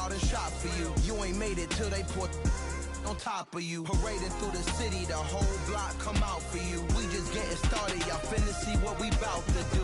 out and shot for you. You ain't made it till they put on top of you. Parading through the city, the whole block come out for you. We just getting started, y'all finna see what we bout to do.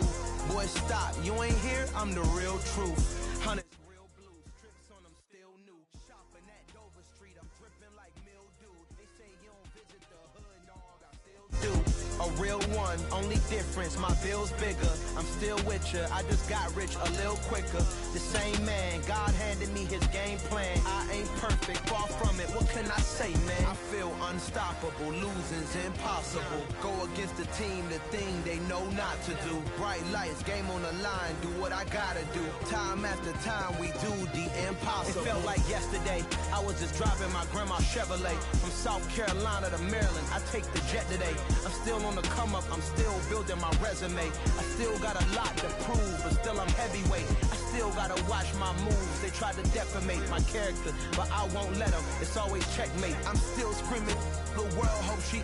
Boy, stop, you ain't here, I'm the real truth. Hundreds real blue, strips on them still new. Shopping at Dover Street, I'm dripping like mildew. They say you don't visit the hood, dog, I still do. A real one, only difference, my bill's bigger. I'm still with ya, I just got rich a little quicker. The same man, God handed me his game plan. I ain't perfect, far from it, what can I say, man? I feel unstoppable, losing's impossible. Go against the team, the thing they know not to do. Bright lights, game on the line, do what I gotta do. Time after time, we do the impossible. It felt like yesterday, I was just driving my grandma's Chevrolet. From South Carolina to Maryland, I take the jet today. I'm still on the come up, I'm still building my resume. I still got a lot to prove, but still I'm heavyweight. I still gotta watch my moves. They try to defamate my character, but I won't let them. It's always checkmate. I'm still screaming, the world hope she.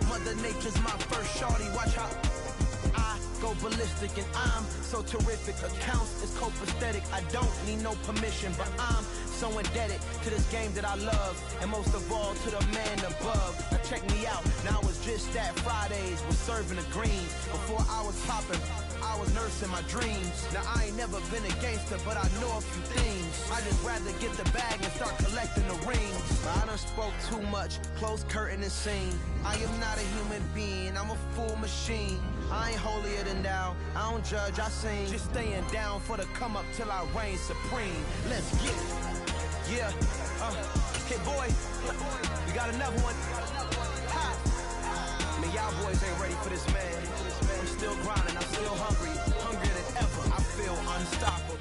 Mother Nature's my first shorty, watch how I go ballistic and I'm so terrific. Accounts is copacetic, I don't need no permission, but I'm so indebted to this game that I love, and most of all to the man above. Now check me out, now it's just that Fridays was serving the greens. Before I was popping, I was nursing my dreams. Now I ain't never been a gangster, but I know a few things. I just rather get the bag and start collecting the rings. I done spoke too much, close curtain and scene. I am not a human being, I'm a full machine. I ain't holier than thou, I don't judge, I sing. Just staying down for the come up till I reign supreme. Let's get it. Yeah, hey boy, we got another one. Ha. I mean, y'all boys ain't ready for this, man. I'm still grinding, I'm still hungry, hungrier than ever. I feel unstoppable.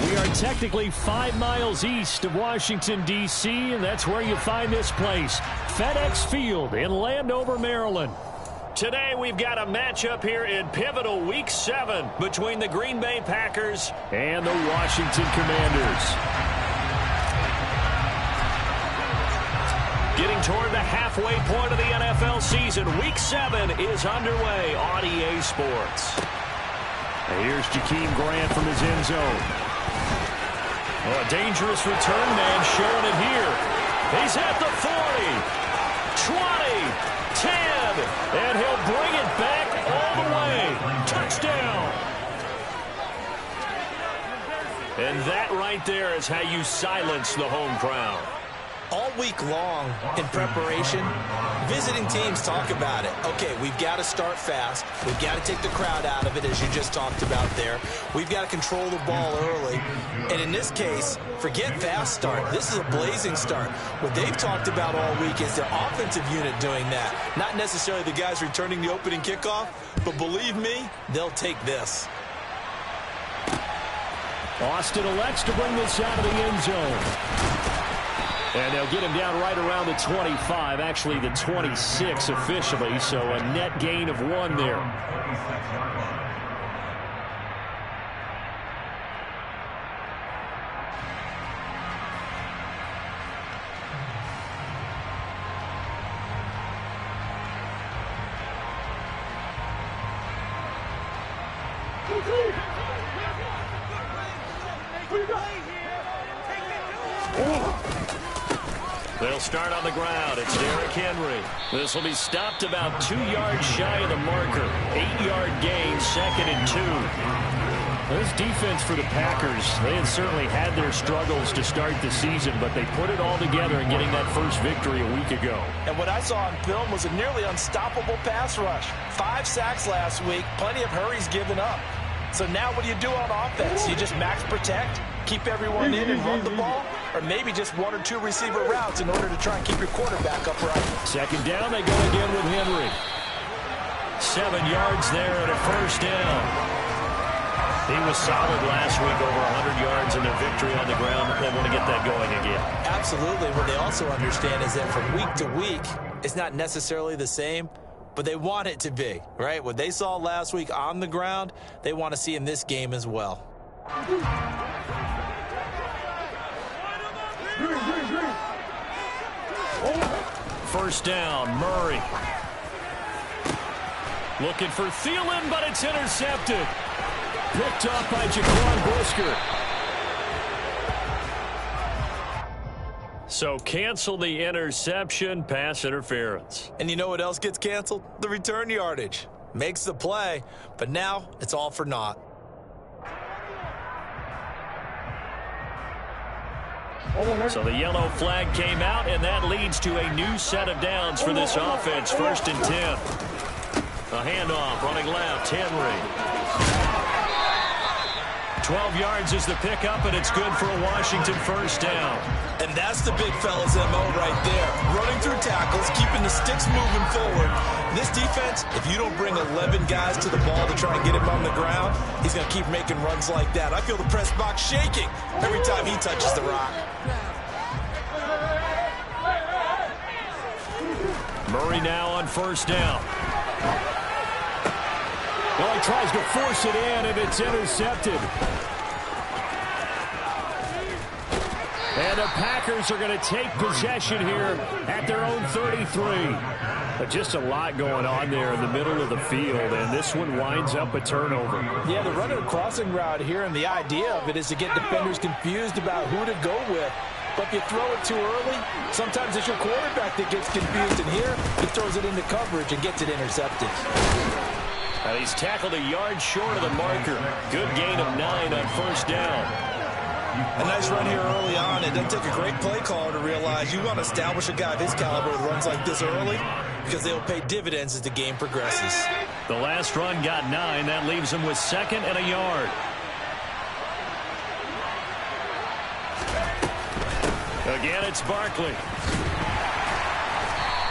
We are technically 5 miles east of Washington, D.C., and that's where you find this place, FedEx Field in Landover, Maryland. Today we've got a matchup here in pivotal Week 7 between the Green Bay Packers and the Washington Commanders. Getting toward the halfway point of the NFL season, Week 7 is underway on EA Sports. And here's Jakeem Grant from his end zone. Oh, a dangerous return man showing it here. He's at the 40, 20, 10, and he'll bring it back all the way. Touchdown. And that right there is how you silence the home crowd. All week long in preparation, visiting teams talk about it. Okay, we've got to start fast. We've got to take the crowd out of it, as you just talked about there. We've got to control the ball early. And in this case, forget fast start. This is a blazing start. What they've talked about all week is their offensive unit doing that. Not necessarily the guys returning the opening kickoff, but believe me, they'll take this. Austin elects to bring this out of the end zone. And they'll get him down right around the 25, actually the 26 officially, so a net gain of 1 there. They'll start on the ground. It's Derrick Henry. This will be stopped about 2 yards shy of the marker. 8-yard gain, 2nd and 2. This defense for the Packers, they had certainly had their struggles to start the season, but they put it all together in getting that first victory a week ago. And what I saw on film was a nearly unstoppable pass rush. 5 sacks last week, plenty of hurries given up. So now what do you do on offense? You just max protect, keep everyone in and run the ball, or maybe just 1 or 2 receiver routes in order to try and keep your quarterback upright. 2nd down, they go again with Henry. 7 yards there and a first down. He was solid last week, over 100 yards in their victory on the ground. They want to get that going again. Absolutely. What they also understand is that from week to week, it's not necessarily the same, but they want it to be, right? What they saw last week on the ground, they want to see in this game as well. First down, Murray. Looking for Thielen, but it's intercepted. Picked up by Jaquan Brisker. So cancel the interception, pass interference. And you know what else gets canceled? The return yardage. Makes the play, but now it's all for naught. So the yellow flag came out, and that leads to a new set of downs for this offense. 1st and 10. A handoff, running left, Henry. 12 yards is the pickup, and it's good for a Washington 1st down. And that's the big fella's MO right there. Running through tackles, keeping the sticks moving forward. This defense, if you don't bring 11 guys to the ball to try and get him on the ground, he's going to keep making runs like that. I feel the press box shaking every time he touches the rock. Murray now on 1st down. Well, he tries to force it in, and it's intercepted. And the Packers are going to take possession here at their own 33. But just a lot going on there in the middle of the field, and this one winds up a turnover. Yeah, they're running a crossing route here, and the idea of it is to get defenders confused about who to go with. But if you throw it too early, sometimes it's your quarterback that gets confused, and here he throws it into coverage and gets it intercepted. And he's tackled a yard short of the marker. Good gain of 9 on 1st down. A nice run here early on. It doesn't take a great play caller to realize you want to establish a guy of his caliber with runs like this early because they'll pay dividends as the game progresses. The last run got 9. That leaves him with 2nd and a yard. Again, it's Barkley.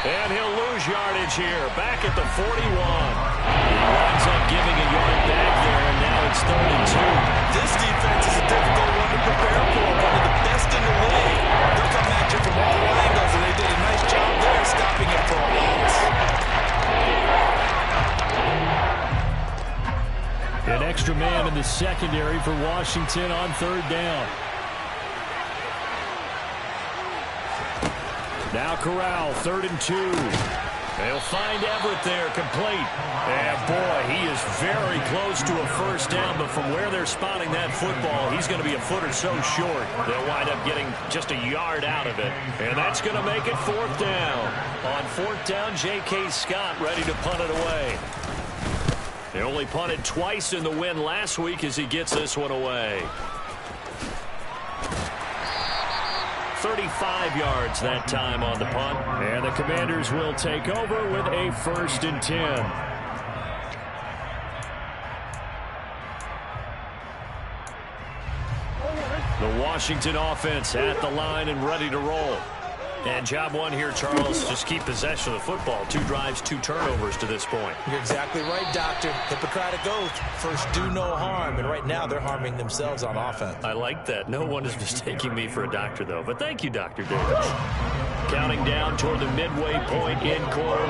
And he'll lose yardage here. Back at the 41. He winds up giving a yard back there, and now it's 3rd and 2. This defense is a difficult one to prepare for. One of the best in the league. They'll come at you from all angles, and they did a nice job there stopping it for a loss. An extra man in the secondary for Washington on 3rd down. Now Corral, 3rd and 2. They'll find Everett there, complete. And boy, he is very close to a 1st down, but from where they're spotting that football, he's going to be a foot or so short. They'll wind up getting just a yard out of it. And that's going to make it 4th down. On 4th down, J.K. Scott ready to punt it away. They only punted twice in the win last week as he gets this one away. 35 yards that time on the punt. And the Commanders will take over with a 1st and 10. The Washington offense at the line and ready to roll. And job one here, Charles, just keep possession of the football. 2 drives, 2 turnovers to this point. You're exactly right, Doctor. Hippocratic oath. First, do no harm. And right now, they're harming themselves on offense. I like that. No one is mistaking me for a doctor, though. But thank you, Dr. Davis. Counting down toward the midway point in quarter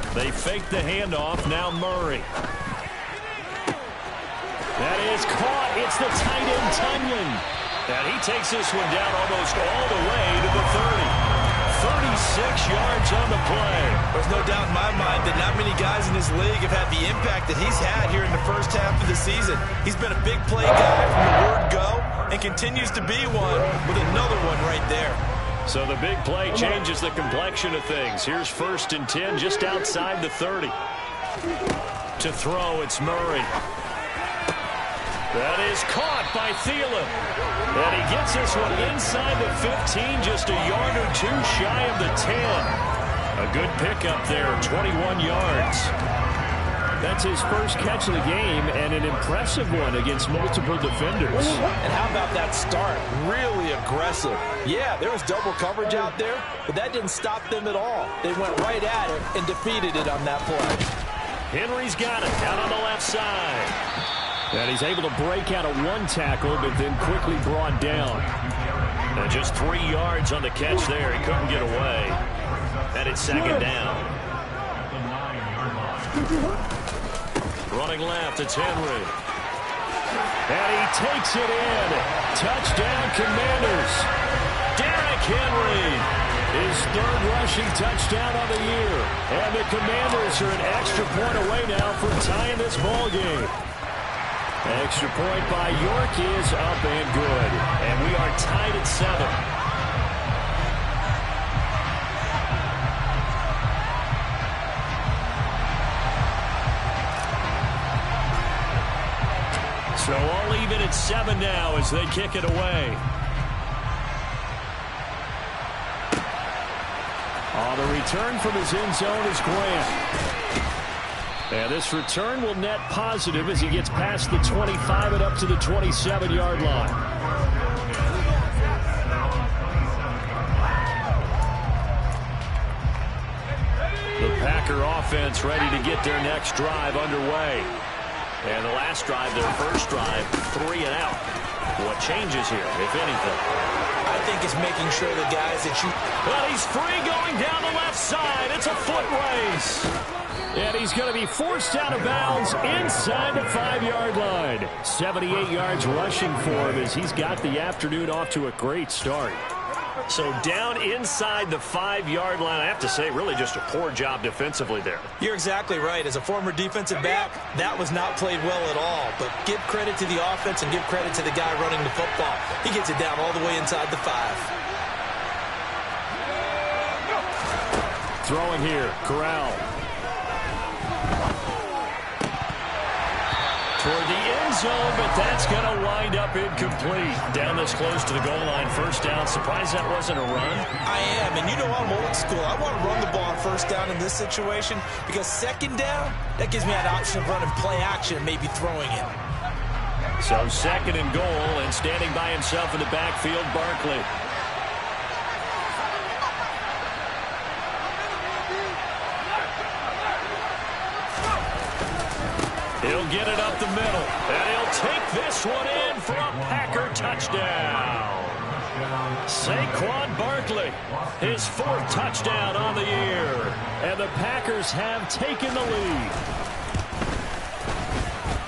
1. They fake the handoff. Now Murray. That is caught. It's the tight end, Tunyon. And he takes this one down almost all the way to the 30. 36 yards on the play. There's no doubt in my mind that not many guys in this league have had the impact that he's had here in the first half of the season. He's been a big play guy from the word go and continues to be one with another one right there. So the big play changes the complexion of things. Here's 1st and 10 just outside the 30. To throw, it's Murray. That is caught by Thielen. And he gets this one inside the 15, just a yard or 2 shy of the 10. A good pickup there, 21 yards. That's his first catch of the game, and an impressive one against multiple defenders. And how about that start? Really aggressive. Yeah, there was double coverage out there, but that didn't stop them at all. They went right at it and defeated it on that play. Henry's got it out on the left side. And he's able to break out of 1 tackle, but then quickly brought down. And just 3 yards on the catch there. He couldn't get away. And it's 2nd down. Running left, it's Henry. And he takes it in. Touchdown, Commanders. Derrick Henry. His 3rd rushing touchdown of the year. And the Commanders are an extra point away now from tying this ball game. Extra point by York is up and good. And we are tied at 7. So all even at 7 now as they kick it away. The return from his end zone is Grant. And this return will net positive as he gets past the 25 and up to the 27-yard line. The Packer offense ready to get their next drive underway. And the last drive, their first drive, 3 and out. What changes here, if anything? I think it's making sure the guys that you... Well, he's free going down the left side. It's a foot race. And he's going to be forced out of bounds inside the 5-yard line. 78 yards rushing for him as he's got the afternoon off to a great start. So down inside the 5-yard line, I have to say, really just a poor job defensively there. You're exactly right. As a former defensive back, that was not played well at all. But give credit to the offense and give credit to the guy running the football. He gets it down all the way inside the 5. Throwing here, Corral. Toward the end zone, but that's going to wind up incomplete. Down this close to the goal line, first down. Surprised that wasn't a run? I am, and you know I'm old school. I want to run the ball on first down in this situation because second down, that gives me an option of running play action and maybe throwing it. So second and goal, and standing by himself in the backfield, Barkley. He'll get it up the middle, and he'll take this one in for a Packer touchdown. Saquon Barkley, his 4th touchdown on the year, and the Packers have taken the lead.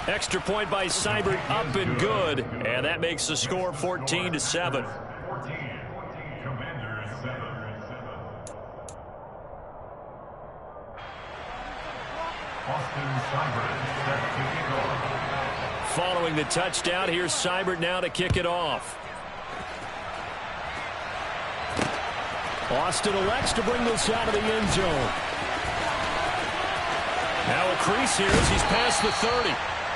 Extra point by Seibert, up and good, and that makes the score 14-7. Following the touchdown, here's Seibert now to kick it off. Austin elects to bring this out of the end zone. Now a crease here as he's past the 30.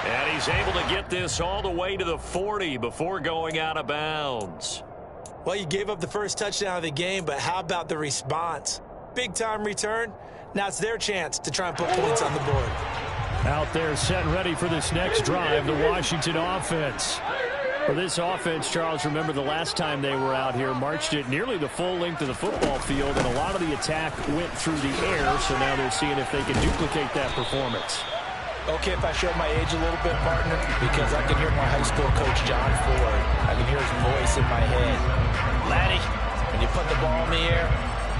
And he's able to get this all the way to the 40 before going out of bounds. Well, you gave up the first touchdown of the game, but how about the response? Big-time return. Now it's their chance to try and put points on the board. Out there set and ready for this next drive, the Washington offense. For this offense, Charles, remember the last time they were out here, marched it nearly the full length of the football field, and a lot of the attack went through the air, so now they're seeing if they can duplicate that performance. Okay, if I show my age a little bit, partner, because I can hear my high school coach, John Ford. I can hear his voice in my head. Laddie, when you put the ball in the air,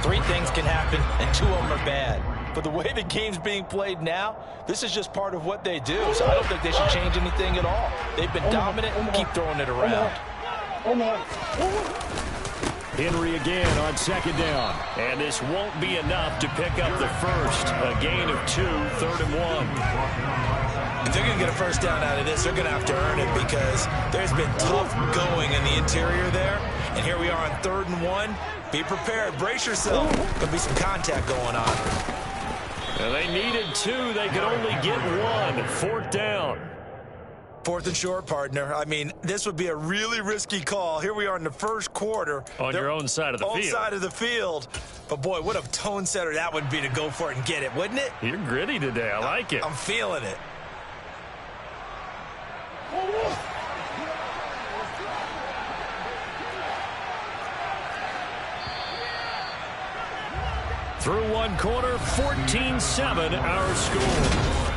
3 things can happen, and 2 of them are bad. But the way the game's being played now, this is just part of what they do. So I don't think they should change anything at all. They've been dominant. Keep throwing it around. Henry again on second down. And this won't be enough to pick up the first. A gain of 2, 3rd and 1. If they're going to get a first down out of this, they're going to have to earn it because there's been tough going in the interior there. And here we are on 3rd and 1. Be prepared. Brace yourself. There'll be some contact going on. And they needed 2. They could only get 1. 4th down. 4th and short, partner. I mean, this would be a really risky call. Here we are in the first quarter. On your own side of the field. Own side of the field. But, boy, what a tone setter that would be to go for it and get it, wouldn't it? You're gritty today. I like it. I'm feeling it. Through one quarter, 14-7 our score.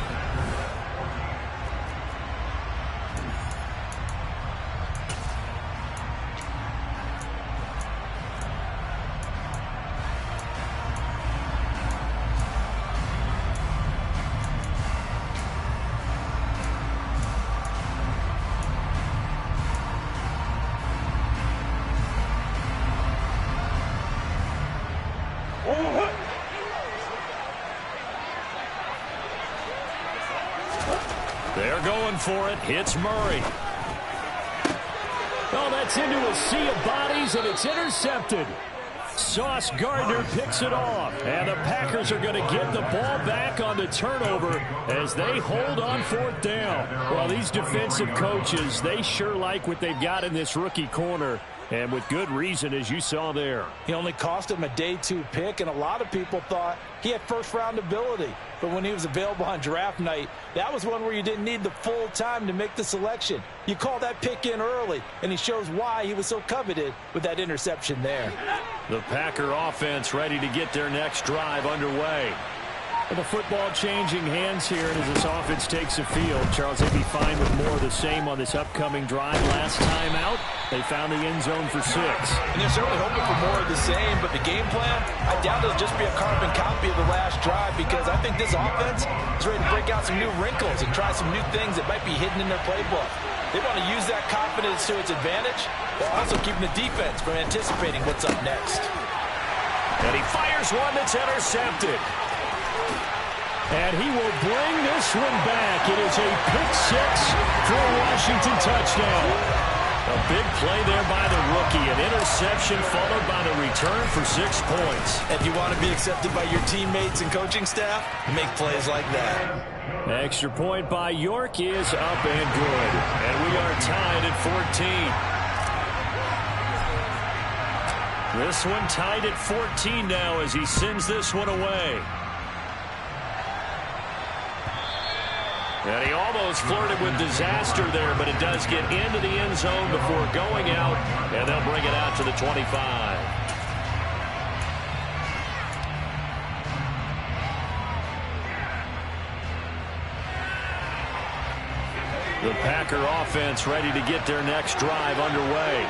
They're going for it. Hits Murray. Oh, that's into a sea of bodies, and it's intercepted. Sauce Gardner picks it off. And the Packers are going to get the ball back on the turnover as they hold on 4th down. Well, these defensive coaches, they sure like what they've got in this rookie corner. And with good reason, as you saw there. He only cost him a day 2 pick, and a lot of people thought he had first-round ability. But when he was available on draft night, that was one where you didn't need the full time to make the selection. You call that pick in early, and he shows why he was so coveted with that interception there. The Packer offense ready to get their next drive underway. The football changing hands here, and as this offense takes the field, Charles, they'd be fine with more of the same on this upcoming drive. Last time out, they found the end zone for 6. And they're certainly hoping for more of the same, but the game plan, I doubt it'll just be a carbon copy of the last drive, because I think this offense is ready to break out some new wrinkles and try some new things that might be hidden in their playbook. They want to use that confidence to its advantage, while also keeping the defense from anticipating what's up next. And he fires one that's intercepted. And he will bring this one back. It is a pick 6 for a Washington touchdown. A big play there by the rookie. An interception followed by the return for 6 points. If you want to be accepted by your teammates and coaching staff, make plays like that. Extra point by York is up and good. And we are tied at 14. This one tied at 14 now as he sends this one away. And he almost flirted with disaster there, but it does get into the end zone before going out, and they'll bring it out to the 25. The Packer offense ready to get their next drive underway.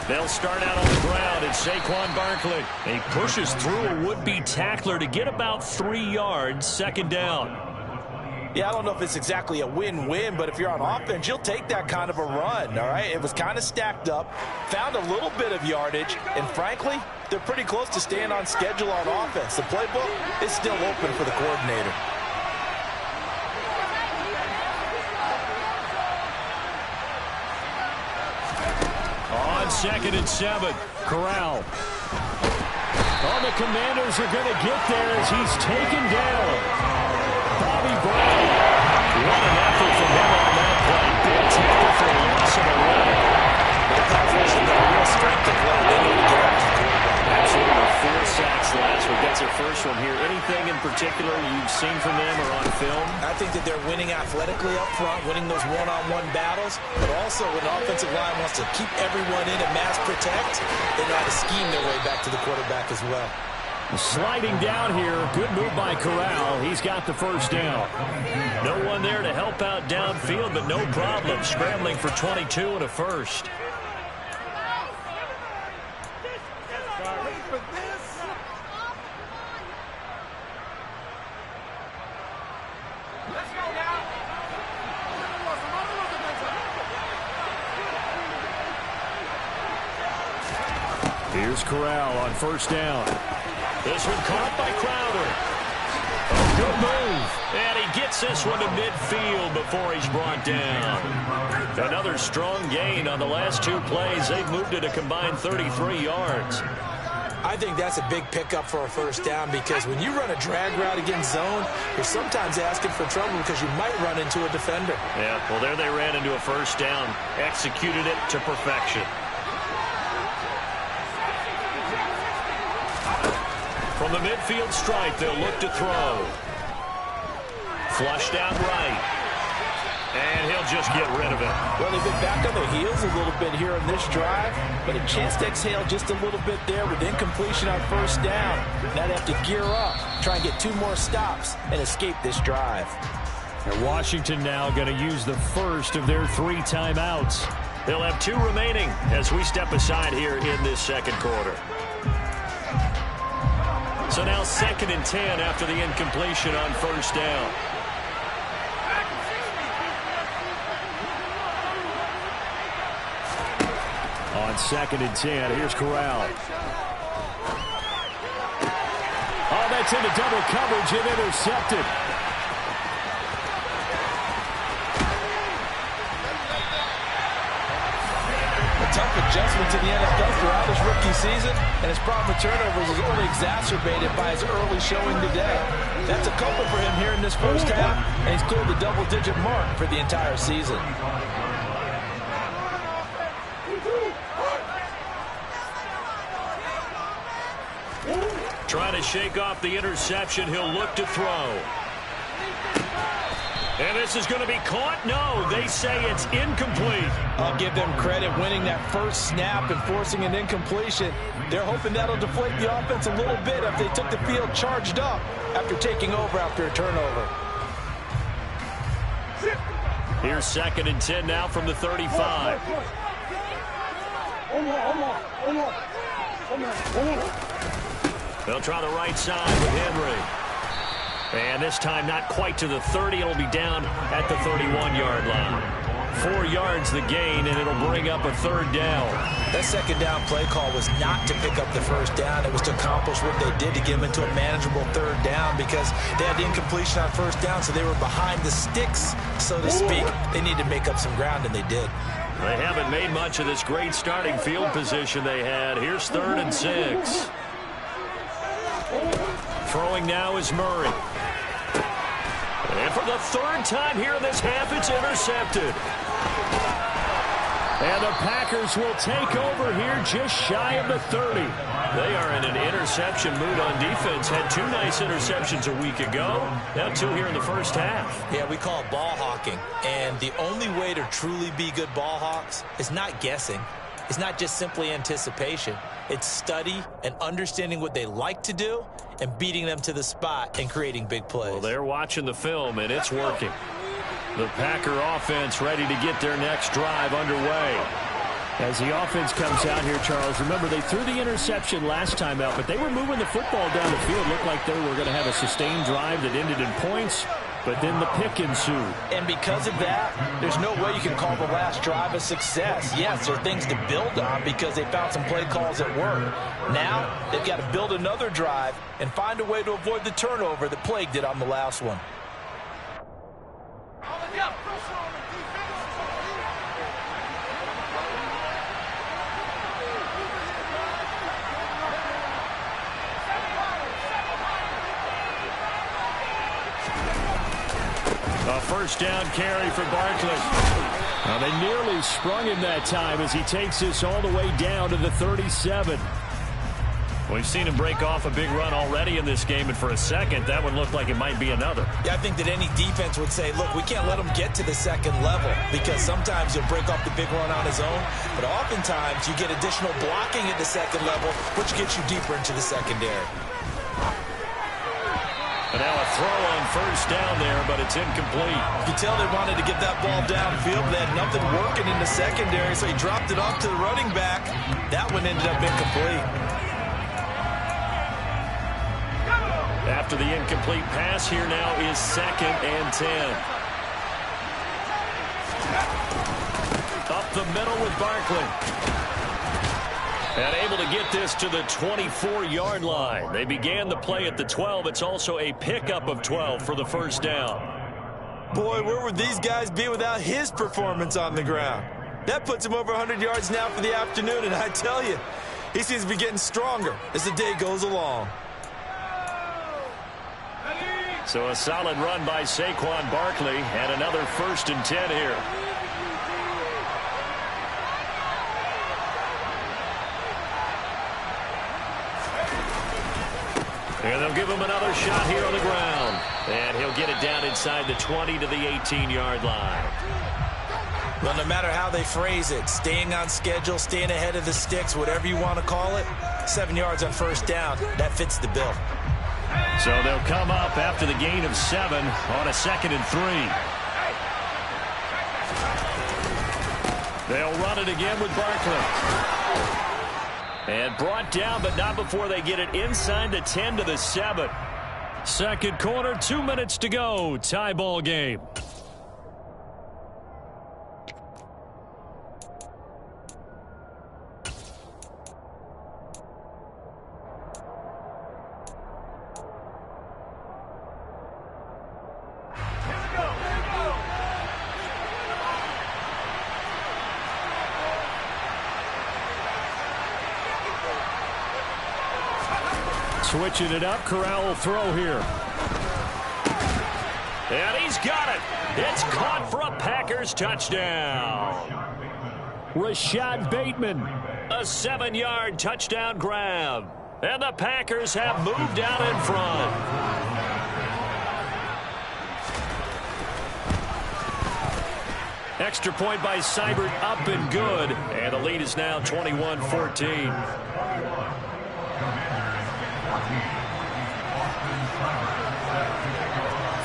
They'll start out on the ground. It's Saquon Barkley. He pushes through a would-be tackler to get about 3 yards, 2nd down. Yeah, I don't know if it's exactly a win-win, but if you're on offense, you'll take that kind of a run, all right? It was kind of stacked up, found a little bit of yardage, and frankly, they're pretty close to staying on schedule on offense. The playbook is still open for the coordinator. On 2nd and 7, Corral. Oh, the Commanders are going to get there as he's taken down. Bobby Brown. What an effort from him on that play. Big tackle for a loss of 11. The Packers have got real strength to play. They need to get after the quarterback. Absolutely 4 sacks last week. That's their first one here. Anything in particular you've seen from them or on film? I think that they're winning athletically up front, winning those one-on-one battles, but also when the offensive line wants to keep everyone in and mass protect, they know how to scheme their way back to the quarterback as well. Sliding down here, good move by Corral. He's got the 1st down. No one there to help out downfield, but no problem. Scrambling for 22 and a 1st. Here's Corral on 1st down. This one caught by Crowder. Good move. And he gets this one to midfield before he's brought down. Another strong gain on the last 2 plays. They've moved it a combined 33 yards. I think that's a big pickup for a 1st down, because when you run a drag route against zone, you're sometimes asking for trouble because you might run into a defender. Yeah, well, there they ran into a 1st down. Executed it to perfection. From the midfield stripe, they'll look to throw. Flushed out right. And he'll just get rid of it. Well, they've been back on their heels a little bit here on this drive, but a chance to exhale just a little bit there with incompletion on 1st down. Now they have to gear up, try and get 2 more stops, and escape this drive. And Washington now going to use the first of their 3 timeouts. They'll have 2 remaining as we step aside here in this 2nd quarter. So now 2nd and 10 after the incompletion on 1st down. On 2nd and 10, here's Corral. Oh, that's gets into double coverage and intercepted. Tough adjustment to the NFL throughout his rookie season, and his problem with turnovers is only exacerbated by his early showing today. That's a couple for him here in this first half, and he's cleared the double-digit mark for the entire season. Trying to shake off the interception, he'll look to throw. And this is going to be caught? No, they say it's incomplete. I'll give them credit winning that first snap and forcing an incompletion. They're hoping that'll deflate the offense a little bit if they took the field charged up after taking over after a turnover. Here's 2nd and 10 now from the 35. They'll try the right side with Henry. And this time not quite to the 30. It'll be down at the 31-yard line. 4 yards the gain, and it'll bring up a 3rd down. That 2nd down play call was not to pick up the 1st down. It was to accomplish what they did to get them into a manageable 3rd down because they had the incompletion on 1st down, so they were behind the sticks, so to speak. They needed to make up some ground, and they did. They haven't made much of this great starting field position they had. Here's 3rd and 6. Throwing now is Murray. And for the 3rd time here in this half, it's intercepted. And the Packers will take over here just shy of the 30. They are in an interception mood on defense. Had 2 nice interceptions a week ago. Now 2 here in the first half. Yeah, we call it ball hawking. And the only way to truly be good ball hawks is not guessing. It's not just simply anticipation. It's study and understanding what they like to do and beating them to the spot and creating big plays. Well, they're watching the film, and it's working. The Packer offense ready to get their next drive underway. As the offense comes out here, Charles, remember they threw the interception last time out, but they were moving the football down the field. Looked like they were going to have a sustained drive that ended in points, but then the pick ensued. And because of that, there's no way you can call the last drive a success. Yes, there are things to build on because they found some play calls that work. Now, they've got to build another drive and find a way to avoid the turnover that plagued it on the last one. A 1st down carry for Barkley. Now they nearly sprung him that time as he takes this all the way down to the 37. We've seen him break off a big run already in this game, and for a second, that would look like it might be another. Yeah, I think that any defense would say, look, we can't let him get to the 2nd level because sometimes he'll break off the big run on his own, but oftentimes you get additional blocking at the 2nd level, which gets you deeper into the secondary. And now a throw on 1st down there, but it's incomplete. You can tell they wanted to get that ball downfield, but they had nothing working in the secondary, so he dropped it off to the running back. That one ended up incomplete. After the incomplete pass, here now is 2nd and 10. Up the middle with Barkley. And able to get this to the 24-yard line. They began the play at the 12. It's also a pickup of 12 for the 1st down. Boy, where would these guys be without his performance on the ground? That puts him over 100 yards now for the afternoon, and I tell you, he seems to be getting stronger as the day goes along. So a solid run by Saquon Barkley, and another 1st and 10 here. And they'll give him another shot here on the ground. And he'll get it down inside the 20 to the 18-yard line. Well, no matter how they phrase it, staying on schedule, staying ahead of the sticks, whatever you want to call it, 7 yards on 1st down, that fits the bill. So they'll come up after the gain of 7 on a 2nd and 3. They'll run it again with Barkley. And brought down, but not before they get it inside the 10 to the 7. 2nd quarter, 2 minutes to go. Tie ball game. Switching it up, Corral will throw here. And he's got it. It's caught for a Packers touchdown. Rashad Bateman, a 7-yard touchdown grab. And the Packers have moved out in front. Extra point by Seibert, up and good. And the lead is now 21-14.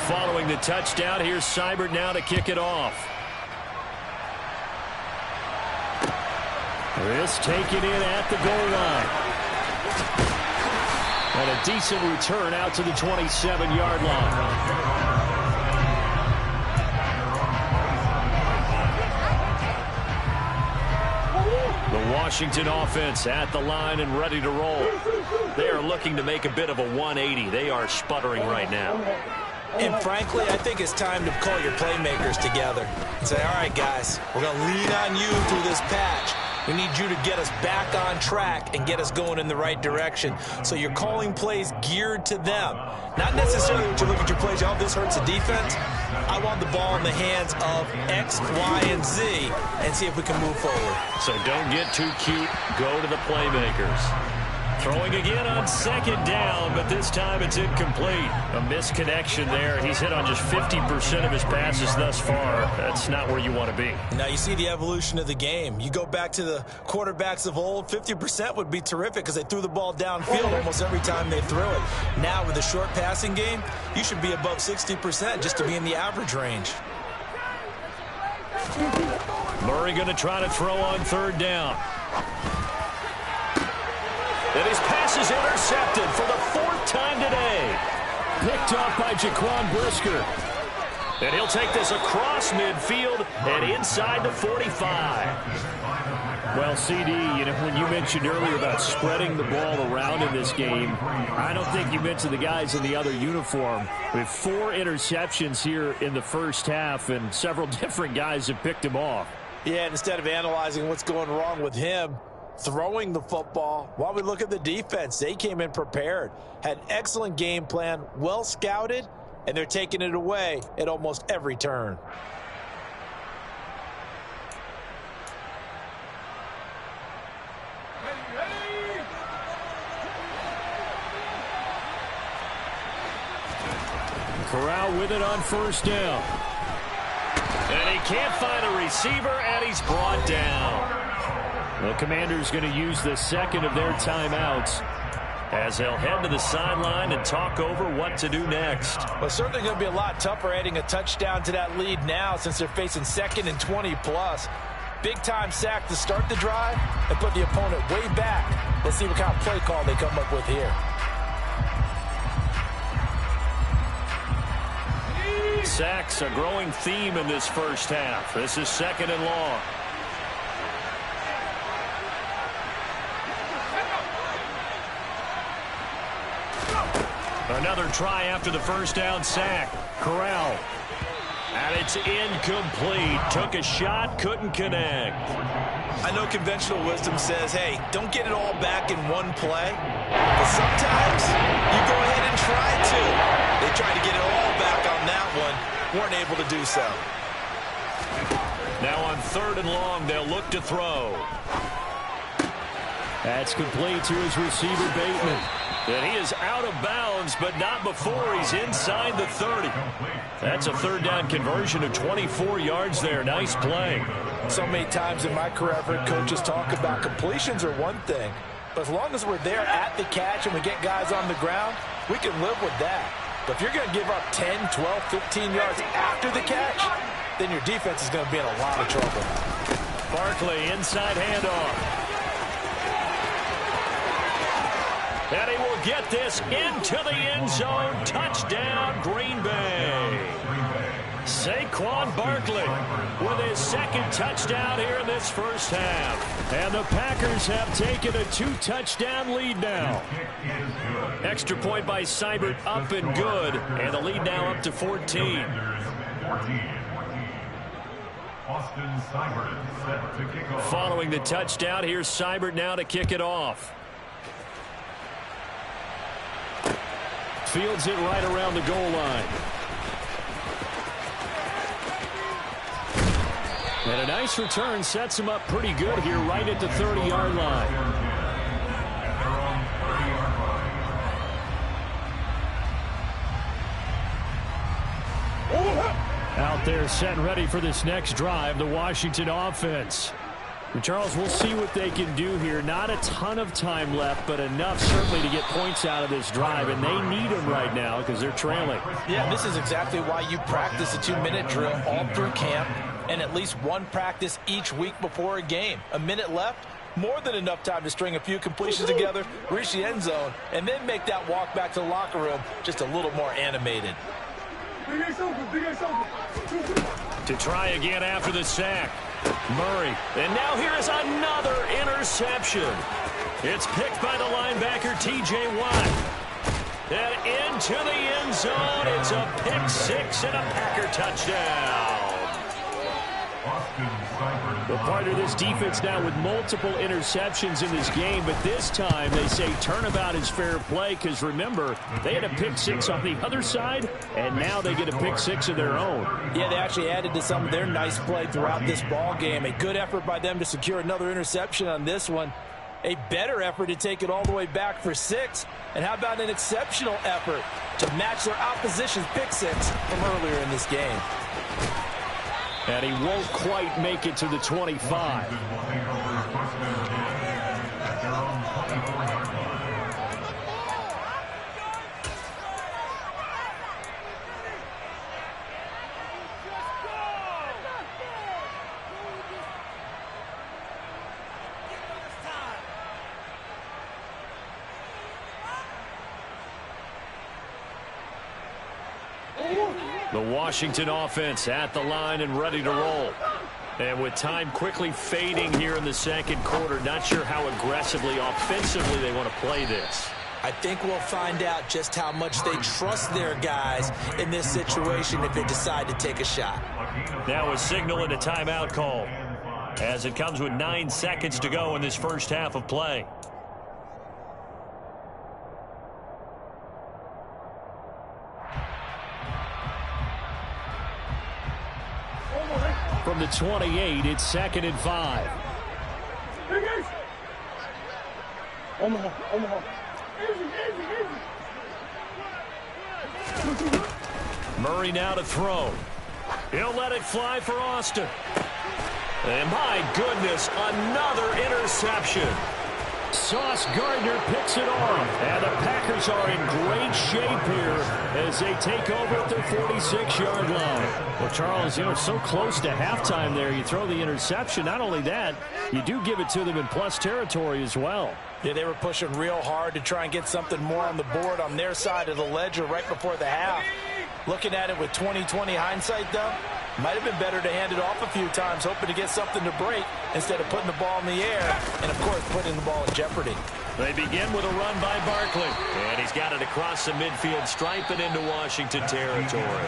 Following the touchdown, here's Seibert now to kick it off. This taken in at the goal line. And a decent return out to the 27-yard line. The Washington offense at the line and ready to roll. They are looking to make a bit of a 180. They are sputtering right now. And frankly, I think it's time to call your playmakers together and say, all right, guys, we're going to lean on you through this patch. We need you to get us back on track and get us going in the right direction. So you're calling plays geared to them. Not necessarily to look at your plays, oh, this hurts the defense. I want the ball in the hands of X, Y, and Z and see if we can move forward. So don't get too cute. Go to the playmakers. Throwing again on second down, but this time it's incomplete. A misconnection there. He's hit on just 50% of his passes thus far. That's not where you want to be. Now you see the evolution of the game. You go back to the quarterbacks of old, 50% would be terrific because they threw the ball downfield almost every time they threw it. Now with the short passing game, you should be above 60% just to be in the average range. Murray going to try to throw on third down. And his pass is intercepted for the 4th time today. Picked off by Jaquan Brisker. And he'll take this across midfield and inside the 45. Well, CD, when you mentioned earlier about spreading the ball around in this game, I don't think you mentioned the guys in the other uniform. With 4 interceptions here in the first half, and several different guys have picked him off. Yeah, and instead of analyzing what's going wrong with him, throwing the football, while we look at the defense, they came in prepared, had an excellent game plan, well scouted, and they're taking it away at almost every turn. Corral with it on first down. And he can't find a receiver, and he's brought down. The Commanders going to use the second of their timeouts as they'll head to the sideline and talk over what to do next. Well, it's certainly going to be a lot tougher adding a touchdown to that lead now since they're facing 2nd and 20+. Big-time sack to start the drive and put the opponent way back. Let's see what kind of play call they come up with here. Sacks, a growing theme in this first half. This is 2nd and long. Another try after the first down sack. Corral. And it's incomplete. Took a shot, couldn't connect. I know conventional wisdom says, hey, don't get it all back in one play. But sometimes you go ahead and try to. They tried to get it all back on that one. Weren't able to do so. Now on 3rd and long, they'll look to throw. That's complete to his receiver, Bateman. And he is out of bounds, but not before he's inside the 30. That's a 3rd down conversion of 24 yards there. Nice play. So many times in my career, I've heard coaches talk about completions are one thing. But as long as we're there at the catch and we get guys on the ground, we can live with that. But if you're going to give up 10, 12, 15 yards after the catch, then your defense is going to be in a lot of trouble. Barkley, inside handoff. And he will get this into the end zone. Touchdown, Green Bay. Saquon Barkley with his 2nd touchdown here in this first half. And the Packers have taken a 2-touchdown lead now. Extra point by Seibert, up and good. And the lead now up to 14. Following the touchdown, here's Seibert now to kick it off. fields it right around the goal line. And a nice return sets him up pretty good here right at the 30-yard line. Out there set and ready for this next drive, the Washington offense. And Charles, we'll see what they can do here. Not a ton of time left, but enough certainly to get points out of this drive, and they need them right now because they're trailing. Yeah, this is exactly why you practice a 2-minute drill all through camp and at least one practice each week before a game. A minute left, more than enough time to string a few completions together, reach the end zone, and then make that walk back to the locker room just a little more animated. To try again after the sack. Murray. And now here is another interception. It's picked by the linebacker, T.J. Watt. And into the end zone. It's a pick six and a Packer touchdown. The part of this defense now with multiple interceptions in this game, but this time they say turnabout is fair play because, remember, they had a pick six on the other side, and now they get a pick six of their own. Yeah, they actually added to some of their nice play throughout this ball game. A good effort by them to secure another interception on this one. A better effort to take it all the way back for 6. And how about an exceptional effort to match their opposition's pick six from earlier in this game. And he won't quite make it to the 25. The Washington offense at the line and ready to roll. And with time quickly fading here in the second quarter, not sure how aggressively, offensively they want to play this. I think we'll find out just how much they trust their guys in this situation if they decide to take a shot. Now a signal and a timeout call as it comes with 9 seconds to go in this first half of play. From the 28, it's 2nd and 5. Murray now to throw. He'll let it fly for Austin. And my goodness, another interception. Sauce Gardner picks it off. And the Packers are in great shape here as they take over at their 46-yard line. Well, Charles, so close to halftime there. You throw the interception. Not only that, you do give it to them in plus territory as well. Yeah, they were pushing real hard to try and get something more on the board on their side of the ledger right before the half. Looking at it with 20/20 hindsight, though, might have been better to hand it off a few times, hoping to get something to break instead of putting the ball in the air and, of course, putting the ball in jeopardy. They begin with a run by Barkley. And he's got it across the midfield stripe and into Washington territory.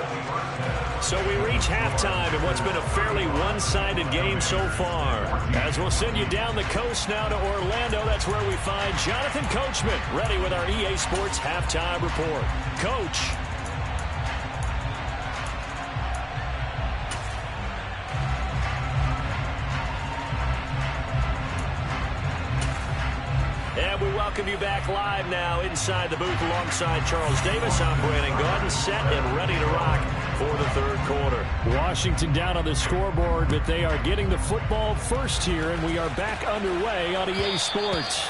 So we reach halftime in what's been a fairly one-sided game so far. As we'll send you down the coast now to Orlando, that's where we find Jonathan Coachman ready with our EA Sports Halftime Report. Coach. And we welcome you back live now inside the booth alongside Charles Davis. I'm Brandon Gordon, set and ready to rock for the third quarter. Washington down on the scoreboard, but they are getting the football first here, and we are back underway on EA Sports.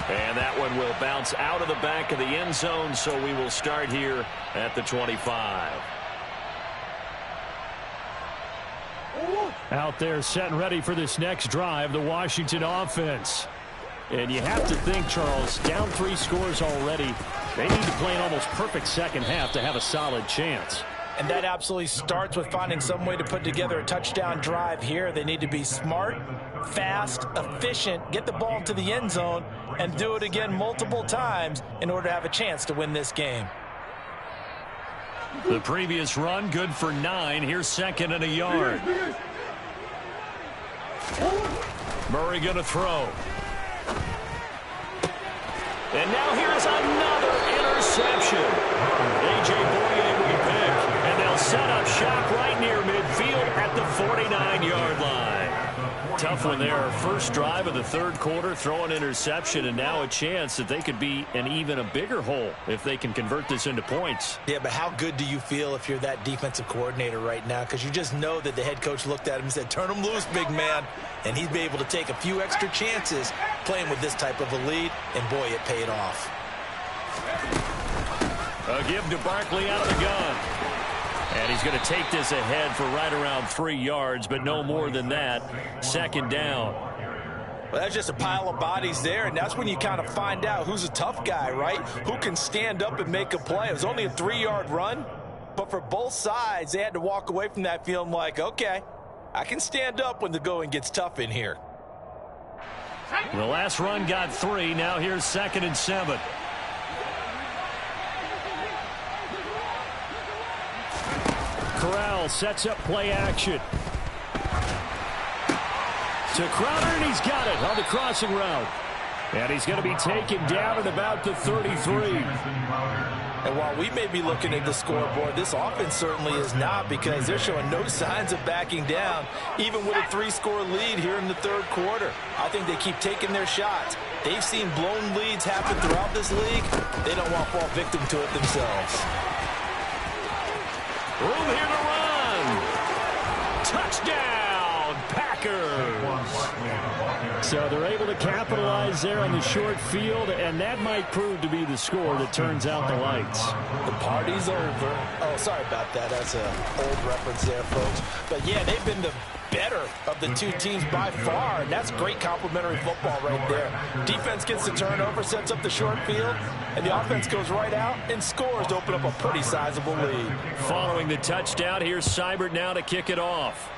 And that one will bounce out of the back of the end zone, so we will start here at the 25. Out there set and ready for this next drive, the Washington offense. And you have to think, Charles, down 3 scores already. They need to play an almost perfect second half to have a solid chance. And that absolutely starts with finding some way to put together a touchdown drive here. They need to be smart, fast, efficient, get the ball to the end zone, and do it again multiple times in order to have a chance to win this game. The previous run, good for 9. Here's 2nd and a yard. Murray going to throw. And now here's another interception. reception. A.J. Boye with the pick. And they'll set up shop right near midfield at the 49-yard line. Tough one there. First drive of the third quarter, throw an interception, and now a chance that they could be in even a bigger hole if they can convert this into points. Yeah, but how good do you feel if you're that defensive coordinator right now? Because you just know that the head coach looked at him and said, turn him loose, big man. And he'd be able to take a few extra chances playing with this type of a lead, and boy, it paid off. A give to Barkley out of the gun. And he's going to take this ahead for right around 3 yards, but no more than that. Second down. Well, that's just a pile of bodies there, and that's when you kind of find out who's a tough guy, right? Who can stand up and make a play. It was only a 3-yard run, but for both sides, they had to walk away from that feeling like, okay, I can stand up when the going gets tough in here. The last run got 3. Now here's 2nd and 7. Corral sets up play action. To Crowder, and he's got it on the crossing route. And he's going to be taken down at about the 33. And while we may be looking at the scoreboard, this offense certainly is not, because they're showing no signs of backing down, even with a 3-score lead here in the third quarter. I think they keep taking their shots. They've seen blown leads happen throughout this league. They don't want to fall victim to it themselves. Room here to run. Touchdown, Packers. So they're able to capitalize there on the short field, and that might prove to be the score that turns out the lights. The party's over. Oh, sorry about that. That's an old reference there, folks. But, yeah, they've been the better of the two teams by far, and that's great complimentary football right there. Defense gets the turnover, sets up the short field, and the offense goes right out and scores to open up a pretty sizable lead. Following the touchdown, here's Seibert now to kick it off.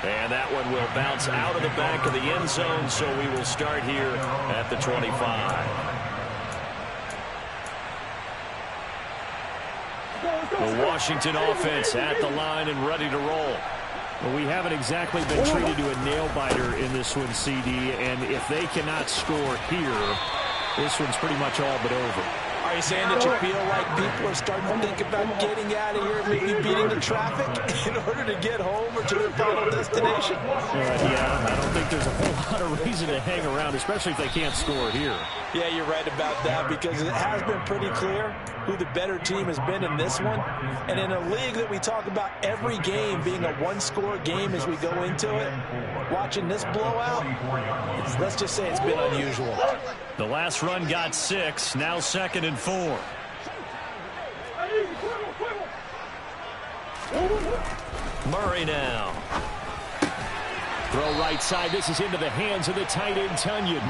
And that one will bounce out of the back of the end zone, so we will start here at the 25. The Washington offense at the line and ready to roll. Well, we haven't exactly been treated to a nail-biter in this one, CD, and if they cannot score here, this one's pretty much all but over. Are you saying that you feel like people are starting to think about getting out of here, maybe beating the traffic in order to get home or to their final destination? Yeah, I don't think there's a whole lot of reason to hang around, especially if they can't score here. Yeah, you're right about that, because it has been pretty clear who the better team has been in this one. And in a league that we talk about every game being a one-score game as we go into it, watching this blowout, let's just say it's been unusual. The last run got 6, now 2nd and 4. Murray now. Throw right side. This is into the hands of the tight end, Tunyon.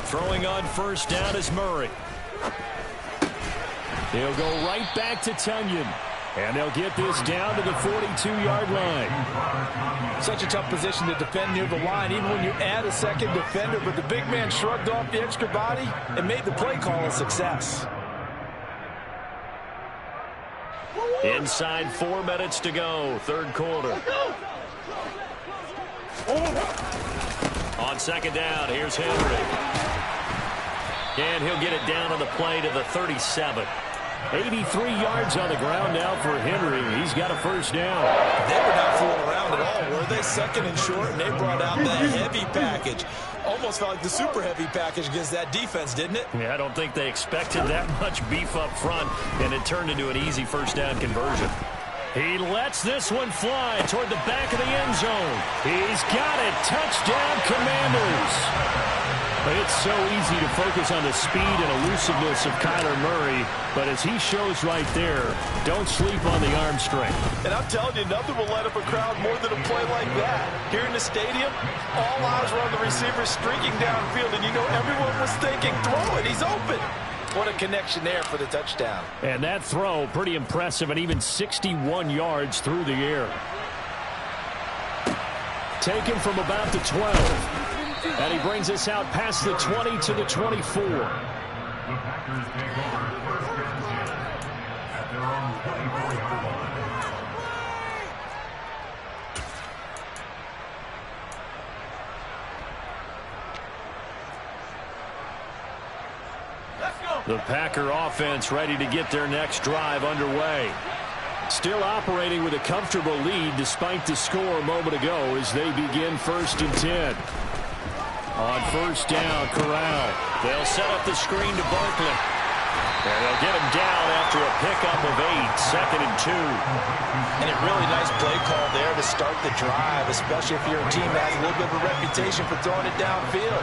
Throwing on first down is Murray. They'll go right back to Tunyon. And they'll get this down to the 42-yard line. Such a tough position to defend near the line, even when you add a second defender. But the big man shrugged off the extra body and made the play call a success. Inside 4 minutes to go, third quarter. On second down, here's Henry. And he'll get it down on the play to the 37. 83 yards on the ground now for Henry. He's got a first down. They were not fooling around at all, were they? 2nd and short, and they brought out the heavy package. Almost felt like the super heavy package against that defense, didn't it? Yeah, I don't think they expected that much beef up front, and it turned into an easy first down conversion. He lets this one fly toward the back of the end zone. He's got it. Touchdown, Commanders. It's so easy to focus on the speed and elusiveness of Kyler Murray, but as he shows right there, don't sleep on the arm strength. And I'm telling you, nothing will light up a crowd more than a play like that. Here in the stadium, all eyes were on the receiver streaking downfield, and you know everyone was thinking, throw it, he's open. What a connection there for the touchdown. And that throw, pretty impressive, and even 61 yards through the air. Taken from about the 12. And he brings us out past the 20 to the 24. The Packer offense ready to get their next drive underway. Still operating with a comfortable lead despite the score a moment ago as they begin 1st and 10. On 1st down, Corral. They'll set up the screen to Barkley. And they'll get him down after a pickup of 8, 2nd and 2. And a really nice play call there to start the drive, especially if you're a team that has a little bit of a reputation for throwing it downfield.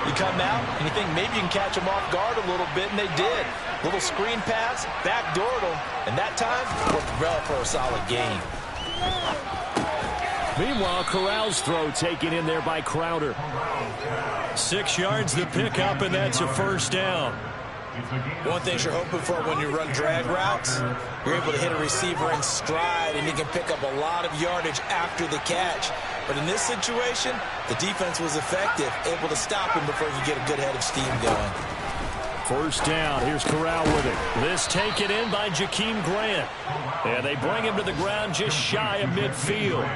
You come out and you think maybe you can catch them off guard a little bit, and they did. Little screen pass, backdoored them, and that time worked well for a solid gain. Meanwhile, Corral's throw taken in there by Crowder. 6 yards the pickup, and that's a 1st down. One thing you're hoping for when you run drag routes, you're able to hit a receiver in stride, and he can pick up a lot of yardage after the catch. But in this situation, the defense was effective, able to stop him before he could get a good head of steam going. 1st down. Here's Corral with it. This taken in by Jakeem Grant. And they bring him to the ground just shy of midfield.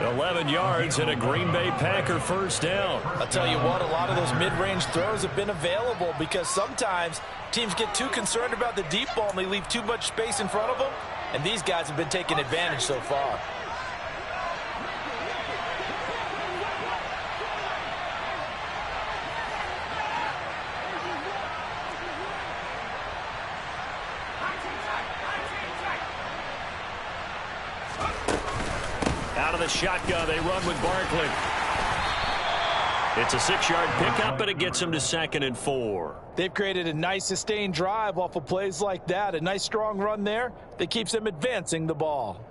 11 yards and a Green Bay Packer 1st down. I'll tell you what, a lot of those mid-range throws have been available because sometimes teams get too concerned about the deep ball and they leave too much space in front of them. And these guys have been taking advantage so far. Out of the shotgun, they run with Barkley. It's a 6-yard pickup, and it gets them to 2nd and 4. They've created a nice sustained drive off of plays like that. A nice strong run there that keeps them advancing the ball.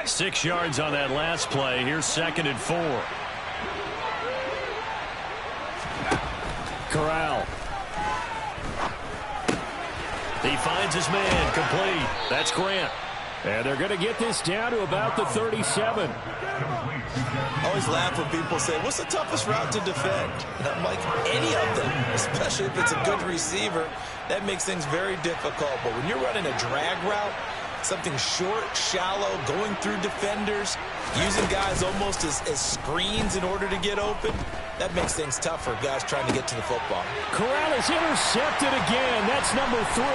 Six yards on that last play. Here's 2nd and 4. Corral. He finds his man, complete. That's Grant. And they're going to get this down to about the 37. I always laugh when people say, what's the toughest route to defend? And I'm like, any of them, especially if it's a good receiver. That makes things very difficult. But when you're running a drag route, something short, shallow, going through defenders, using guys almost as screens in order to get open, that makes things tough for guys trying to get to the football. Corral is intercepted again. That's number 3.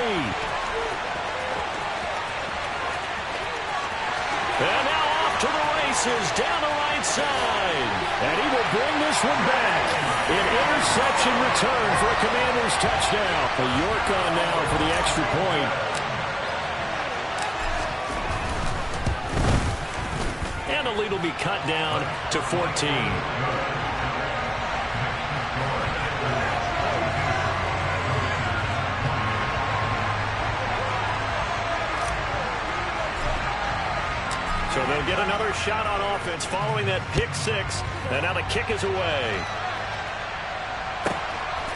And now off to the races, down the right side. And he will bring this one back. An interception return for a Commanders touchdown. A York on now for the extra point. And the lead will be cut down to 14. So they'll get another shot on offense following that pick 6. And now the kick is away.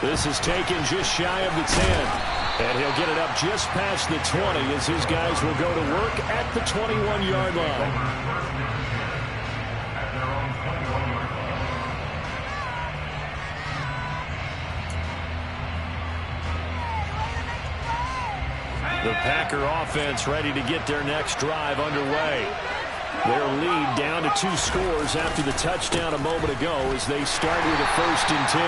This is taken just shy of the 10. And he'll get it up just past the 20 as his guys will go to work at the 21-yard line. The Packer offense ready to get their next drive underway. Their lead down to 2 scores after the touchdown a moment ago as they start with a 1st and 10.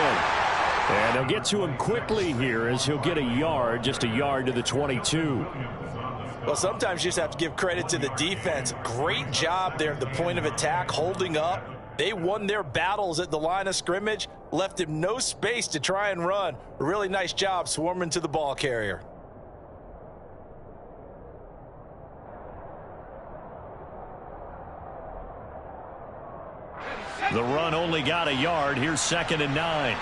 And they'll get to him quickly here as he'll get a yard, just a yard to the 22. Well, sometimes you just have to give credit to the defense. Great job there at the point of attack, holding up. They won their battles at the line of scrimmage, left him no space to try and run. A really nice job swarming to the ball carrier. The run only got a yard. Here's 2nd and 9.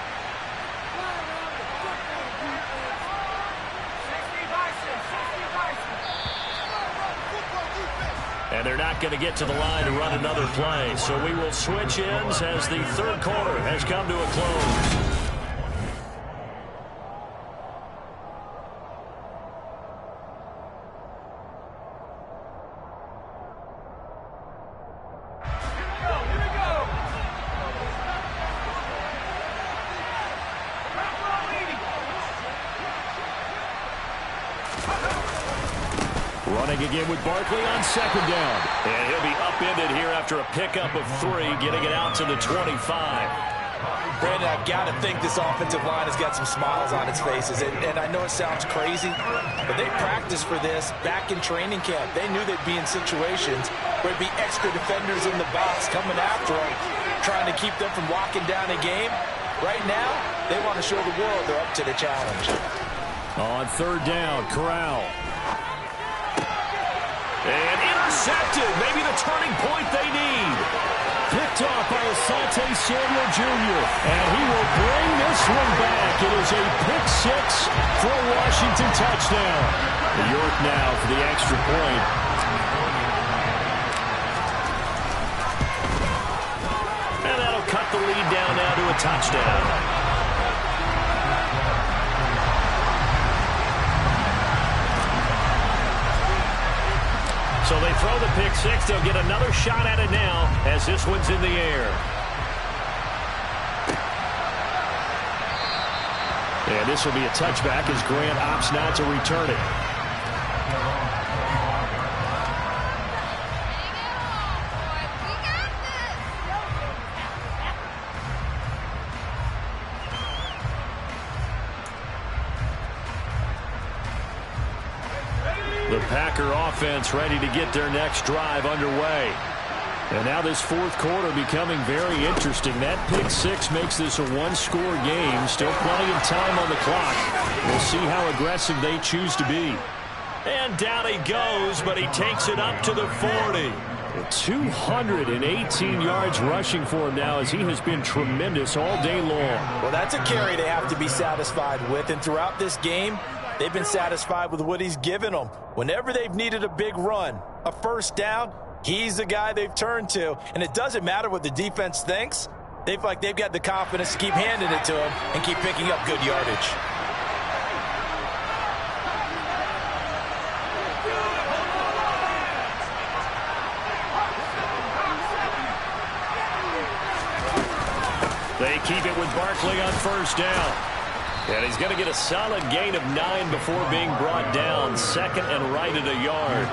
And they're not going to get to the line to run another play. So we will switch ends as the 3rd quarter has come to a close. Running again with Barkley on second down. And he'll be upended here after a pickup of 3, getting it out to the 25. Brandon, I've got to think this offensive line has got some smiles on its faces. And I know it sounds crazy, but they practiced for this back in training camp. They knew they'd be in situations where it'd be extra defenders in the box coming after them, trying to keep them from locking down a game. Right now, they want to show the world they're up to the challenge. On third down, Corral. And intercepted. Maybe the turning point they need. Picked off by Asante Samuel Jr. And he will bring this one back. It is a pick 6 for a Washington touchdown. York now for the extra point. And that'll cut the lead down now to a touchdown. So they throw the pick 6. They'll get another shot at it now as this one's in the air. And this will be a touchback as Grant opts not to return it. The Packer offense ready to get their next drive underway. And now this fourth quarter becoming very interesting. That pick 6 makes this a one-score game. Still plenty of time on the clock. We'll see how aggressive they choose to be. And down he goes, but he takes it up to the 40. 218 yards rushing for him now as he has been tremendous all day long. Well, that's a carry they have to be satisfied with. And throughout this game, they've been satisfied with what he's given them. Whenever they've needed a big run, a first down, he's the guy they've turned to. And it doesn't matter what the defense thinks. They feel like they've got the confidence to keep handing it to him and keep picking up good yardage. They keep it with Barkley on first down. And he's going to get a solid gain of 9 before being brought down. Second and right at a yard.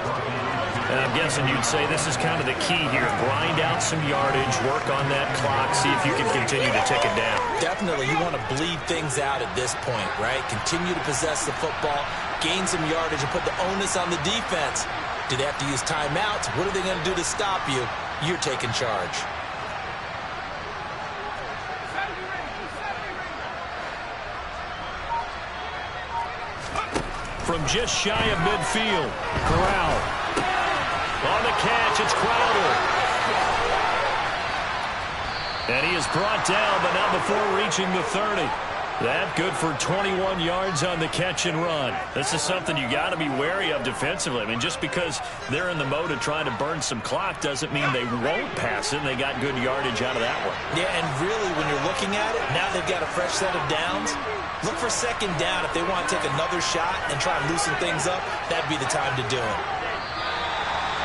And I'm guessing you'd say this is kind of the key here. Grind out some yardage, work on that clock, see if you can continue to tick it down. Definitely, you want to bleed things out at this point, right? Continue to possess the football, gain some yardage, and put the onus on the defense. Do they have to use timeouts? What are they going to do to stop you? You're taking charge. From just shy of midfield, Corral. On the catch, it's Crowder. And he is brought down, but not before reaching the 30. That good for 21 yards on the catch and run. This is something you got to be wary of defensively. I mean, just because they're in the mode of trying to burn some clock doesn't mean they won't pass it. And they got good yardage out of that one. Yeah, and really, when you're looking at it, now they've got a fresh set of downs. Look for second down if they want to take another shot and try and loosen things up. That'd be the time to do it.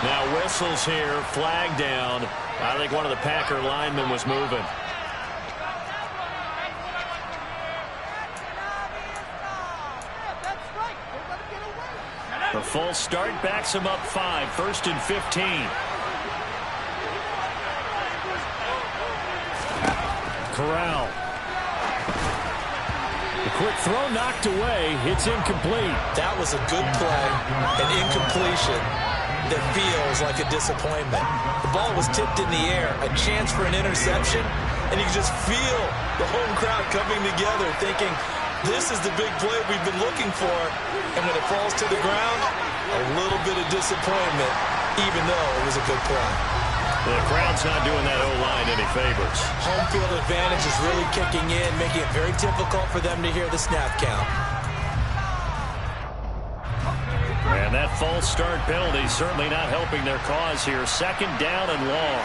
Now whistles here, flag down. I think one of the Packer linemen was moving. The full start backs him up 5, 1st and 15. Corral. The quick throw knocked away. It's incomplete. That was a good play, an incompletion that feels like a disappointment. The ball was tipped in the air, a chance for an interception, and you can just feel the home crowd coming together thinking, this is the big play we've been looking for. And when it falls to the ground, a little bit of disappointment, even though it was a good play. Well, the crowd's not doing that O-line any favors. Home field advantage is really kicking in, making it very difficult for them to hear the snap count. And that false start penalty certainly not helping their cause here. Second down and long.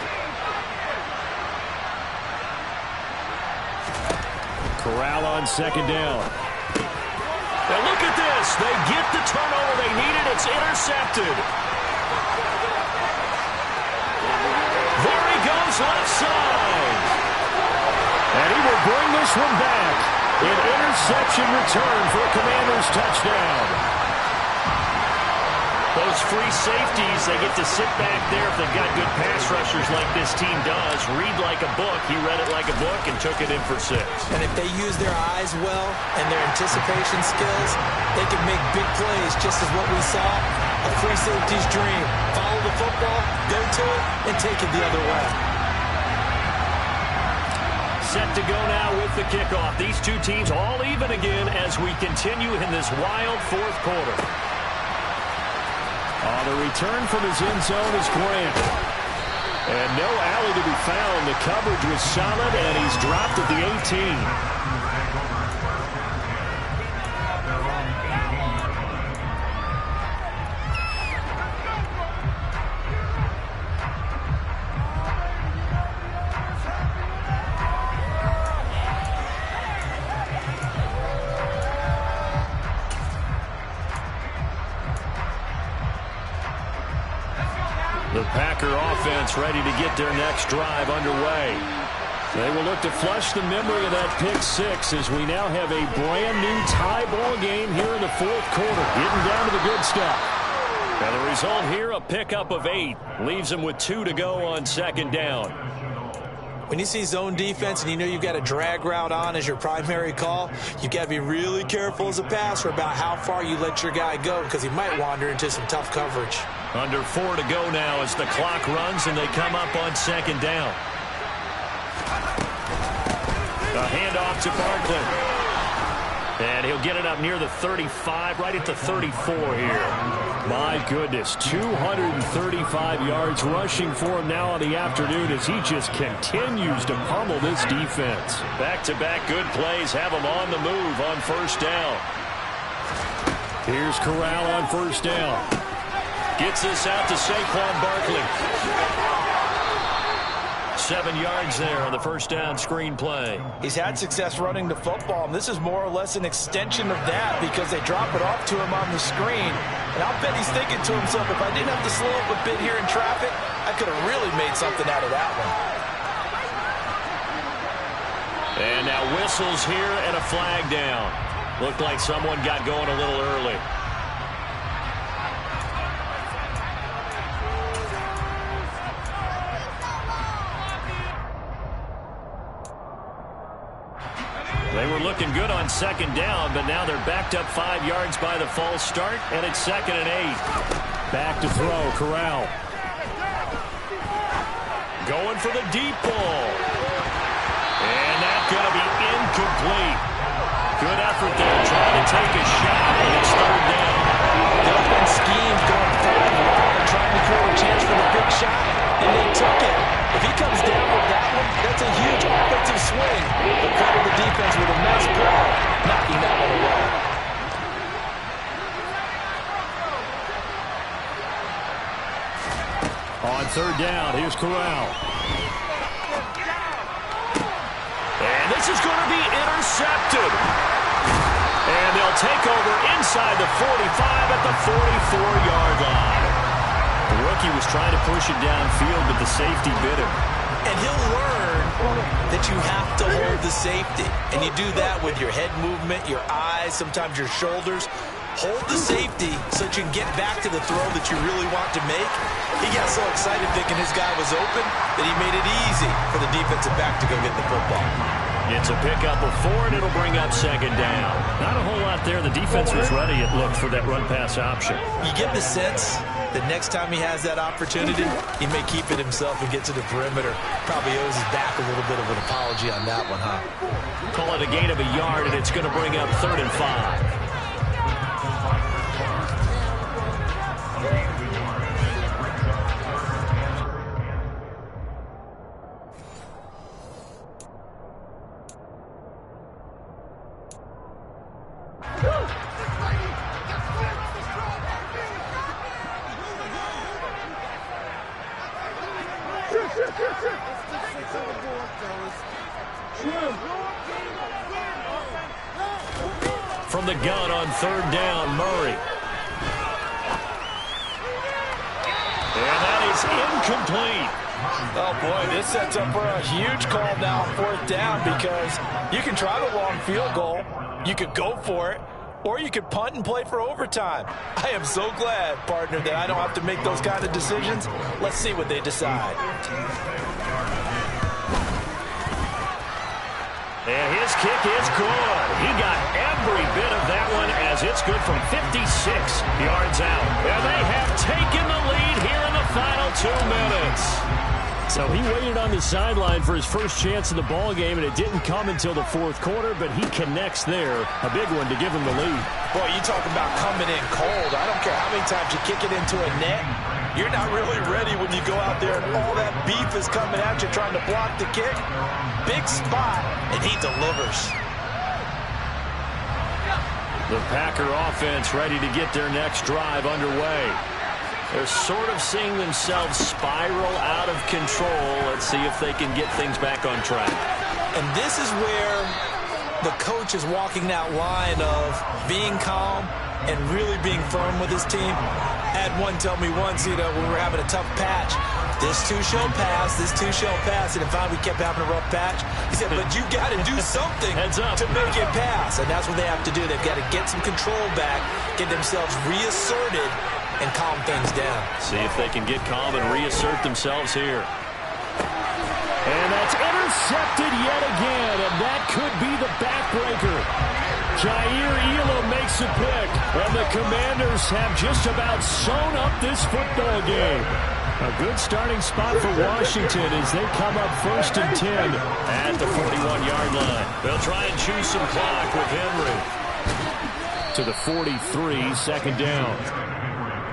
Corral on second down. Now look at this. They get the turnover they needed. It's intercepted. There he goes left side. And he will bring this one back. An interception return for a Commanders touchdown. Those those free safeties, they get to sit back there if they've got good pass rushers like this team does. Read like a book. He read it like a book and took it in for 6. And if they use their eyes well and their anticipation skills, they can make big plays, just as what we saw. A free safety's dream. Follow the football, go to it, and take it the other way. Set to go now with the kickoff. These two teams all even again as we continue in this wild fourth quarter. On the return from his end zone is Grant. And no alley to be found. The coverage was solid, and he's dropped at the 18. The Packer offense ready to get their next drive underway. They will look to flush the memory of that pick 6 as we now have a brand new tie ball game here in the fourth quarter. Getting down to the good stuff. And the result here, a pickup of 8. Leaves them with 2 to go on second down. When you see zone defense and you know you've got a drag route on as your primary call, you've got to be really careful as a passer about how far you let your guy go because he might wander into some tough coverage. Under 4 to go now as the clock runs and they come up on second down. A handoff to Barkley. And he'll get it up near the 35, right at the 34 here. My goodness, 235 yards rushing for him now on the afternoon as he just continues to pummel this defense. Back-to-back good plays have him on the move on first down. Here's Corral on first down. Gets this out to Saquon Barkley. 7 yards there on the first down screen play. He's had success running the football, and this is more or less an extension of that because they drop it off to him on the screen. And I'll bet he's thinking to himself, if I didn't have to slow up a bit here in traffic, I could have really made something out of that one. And now whistles here and a flag down. Looked like someone got going a little early. They were looking good on second down, but now they're backed up 5 yards by the false start, and it's 2nd and 8. Back to throw, Corral. Going for the deep ball. And that's going to be incomplete. Good effort there, trying to take a shot, and it's 3rd down. There have been schemes going 3rd and long, trying to create a chance for the big shot, and they took it. If he comes down with that one, that's a huge offensive swing. But cover the defense with a nice play, knocking that one away. On 3rd down, here's Corral. And this is going to be intercepted. And they'll take over inside the 45 at the 44-yard line. The rookie was trying to push it downfield, but the safety bit him. And he'll learn that you have to hold the safety. And you do that with your head movement, your eyes, sometimes your shoulders. Hold the safety so that you can get back to the throw that you really want to make. He got so excited thinking his guy was open that he made it easy for the defensive back to go get the football. It's a pickup of 4, and it'll bring up second down. Not a whole lot there. The defense was ready, it looked, for that run-pass option. You get the sense that next time he has that opportunity, he may keep it himself and get to the perimeter. Probably owes his back a little bit of an apology on that one, huh? Call it a gain of a yard, and it's going to bring up 3rd and 5. From the gun on 3rd down, Murray. And that is incomplete. Oh, boy, this sets up for a huge call now on 4th down because you can try the long field goal. You could go for it. or you could punt and play for overtime. I am so glad, partner, that I don't have to make those kind of decisions. Let's see what they decide. And his kick is good. He got every bit of that one as it's good from 56 yards out. And they have taken the lead here in the final 2 minutes. So he waited on the sideline for his first chance in the ball game, and it didn't come until the fourth quarter, but he connects there. A big one to give him the lead. Boy, you talk about coming in cold. I don't care how many times you kick it into a net. You're not really ready when you go out there and all that beef is coming at you trying to block the kick. Big spot, and he delivers. The Packer offense ready to get their next drive underway. They're sort of seeing themselves spiral out of control. Let's see if they can get things back on track. And this is where the coach is walking that line of being calm and really being firm with his team. I had one tell me once, when we were having a tough patch, this too shall pass, this too shall pass. And if we kept having a rough patch, he said, but you got to do something to make it pass. And that's what they have to do. They've got to get some control back, get themselves reasserted, and calm things down. See if they can get calm and reassert themselves here. And that's intercepted yet again, and that could be the backbreaker. Jair Elam makes a pick, and the Commanders have just about sewn up this football game. A good starting spot for Washington as they come up 1st and 10 at the 41-yard line. They'll try and choose some clock with Henry. To the 43, second down.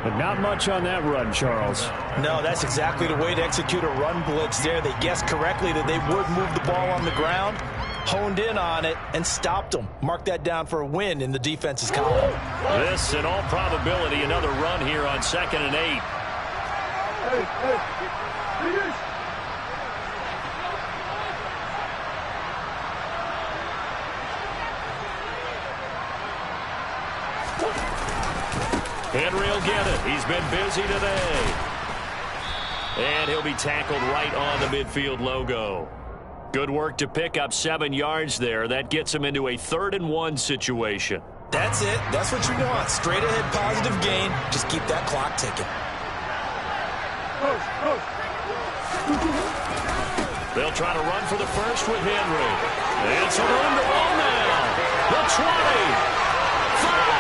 But not much on that run, Charles. No, that's exactly the way to execute a run blitz there. They guessed correctly that they would move the ball on the ground, honed in on it, and stopped them. Mark that down for a win in the defense's column. This, in all probability, another run here on 2nd and 8. Henry will get it. He's been busy today. And he'll be tackled right on the midfield logo. Good work to pick up 7 yards there. That gets him into a 3rd and 1 situation. That's it. That's what you want. Straight ahead positive gain. Just keep that clock ticking. They'll try to run for the first with Henry. It's a run to ball now. The 20. 5.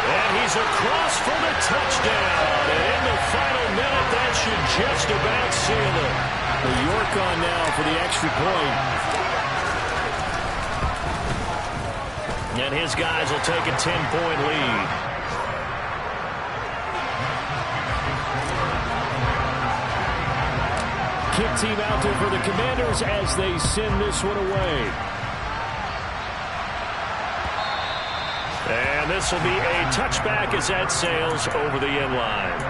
And he's across for the touchdown. And in the final minute, that should just about seal it. The York on now for the extra point. And his guys will take a 10-point lead. Kick team out there for the Commanders as they send this one away. And this will be a touchback as that sails over the end line.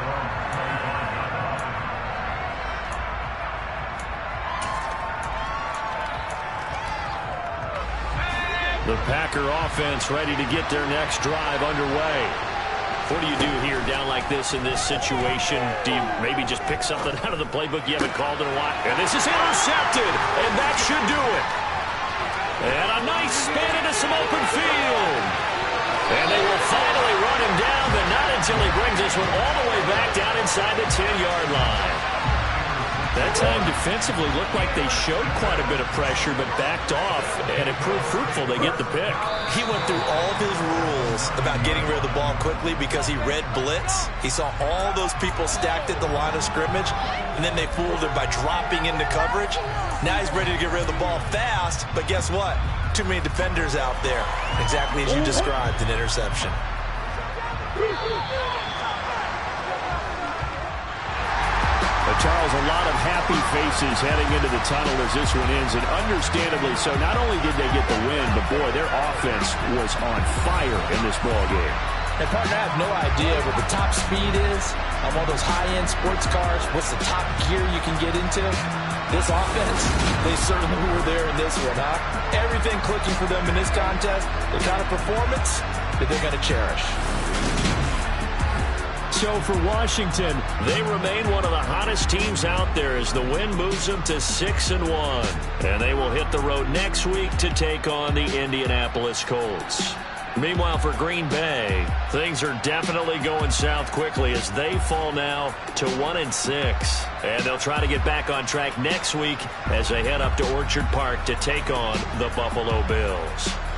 The Packer offense ready to get their next drive underway. What do you do here down like this in this situation? Do you maybe just pick something out of the playbook you haven't called in a while? And this is intercepted, and that should do it. And a nice spin into some open field. And they will finally run him down, but not until he brings this one all the way back down inside the 10-yard line. That time defensively looked like they showed quite a bit of pressure, but backed off, and it proved fruitful. They get the pick. He went through all of his rules about getting rid of the ball quickly because he read blitz. He saw all those people stacked at the line of scrimmage, and then they fooled him by dropping into coverage. Now he's ready to get rid of the ball fast, but guess what? Too many defenders out there. Exactly as you described, an interception. Charles, a lot of happy faces heading into the tunnel as this one ends, and understandably so. Not only did they get the win, but boy, their offense was on fire in this ball game. And partner, I have no idea what the top speed is on one of those high-end sports cars. What's the top gear you can get into? This offense, they certainly were there in this one, huh? Everything clicking for them in this contest, the kind of performance that they're going to cherish. So for Washington, they remain one of the hottest teams out there as the win moves them to 6-1. And they will hit the road next week to take on the Indianapolis Colts. Meanwhile, for Green Bay, things are definitely going south quickly as they fall now to 1-6. And they'll try to get back on track next week as they head up to Orchard Park to take on the Buffalo Bills.